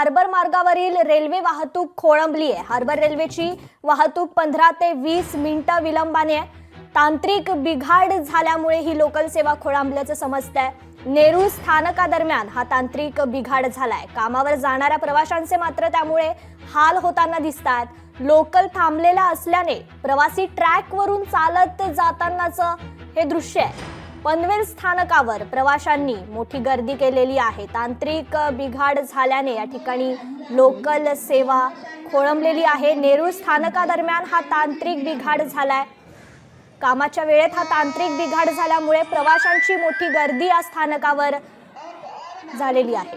Harbour मार्गावरील railway वाहतूक खोळंबली आहे। हार्बर रेल्वेची वाहतूक 15 ते 20 मिनिटं विलंबाने आहे। तांत्रिक बिघाड झाल्यामुळे ही लोकल सेवा खोळंबल्याचं समजतंय। नेरूळ स्थानकादरम्यान हा तांत्रिक बिघाड झालाय। कामावर जाणाऱ्या प्रवाशांचे मात्र त्यामुळे हाल होताना दिसतात। लोकल थांबलेला असल्याने प्रवासी ट्रॅकवरून चालत जातानाचं हे दृश्य आहे। पनवेल स्थानकावर प्रवाशांनी मोठी गर्दी केलेली आहे। तांत्रिक बिघाड झाल्याने या ठिकाणी लोकल सेवा खोळंबलेली आहे। नेरूळ स्थानकादरम्यान हा तांत्रिक बिघाड झालाय। कामाच्या वेळेत हा तांत्रिक बिघाड झाल्यामुळे प्रवाशांची मोठी गर्दी या स्थानकावर झालेली आहे।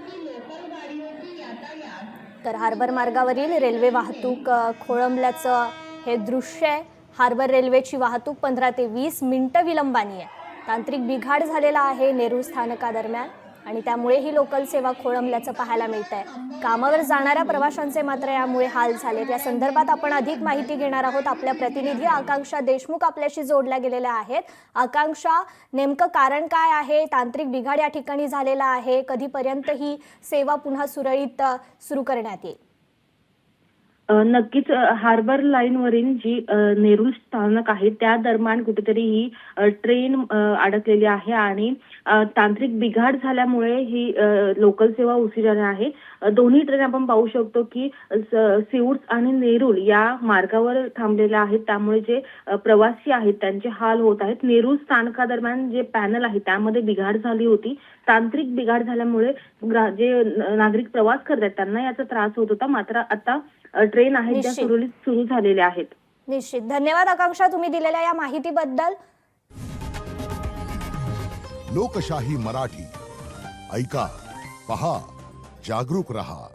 तर हार्बर मार्गावरील रेल्वे वाहतूक खोळंबल्याचं हे दृश्य आहे। हार्बर रेल्वेची वाहतूक 15 ते 20 मिनिटं विलंबाने आहे। तांत्रिक बिघाड झालेला आहे नेरूळ स्थानकादरम्यान आणि त्यामुळे ही लोकल सेवा खोळंबल्याचं पाहायला मिळतंय। कामावर जाणाऱ्या प्रवाशांचे मात्र यामुळे हाल झालेत। या संदर्भात आपण अधिक माहिती घेणार आहोत। आपल्या प्रतिनिधी आकांक्षा देशमुख आपल्याशी जोडल्या गेलेल्या आहेत। आकांक्षा, नेमकं कारण काय आहे? तांत्रिक बिघाड या ठिकाणी झालेला आहे। कधीपर्यंत ही सेवा पुन्हा सुरळीत सुरू करण्यात येईल? नक्कीच हार्बर लाईनवरील जी नेरूळ स्थानक आहे त्या दरम्यान कुठेतरी ही ट्रेन अडकलेली आहे आणि तांत्रिक बिघाड झाल्यामुळे ही लोकल सेवा उशिराने आहे। दोन्ही ट्रेन आपण पाहू शकतो की सिऊट्स आणि नेरूळ या मार्गावर थांबलेल्या आहेत। त्यामुळे जे प्रवासी आहेत त्यांचे हाल होत आहेत। नेरूळ स्थानकादरम्यान जे पॅनल आहे त्यामध्ये बिघाड झाली होती। तांत्रिक बिघाड झाल्यामुळे जे नागरिक प्रवास करतात त्यांना याचा त्रास होत होता। मात्र आता ट्रेन आहेत ज्या सुरू झालेल्या आहेत। निश्चित, धन्यवाद आकांक्षा तुम्ही दिलेल्या या माहितीबद्दल। लोकशाही मराठी ऐका, पहा, जागरूक रहा।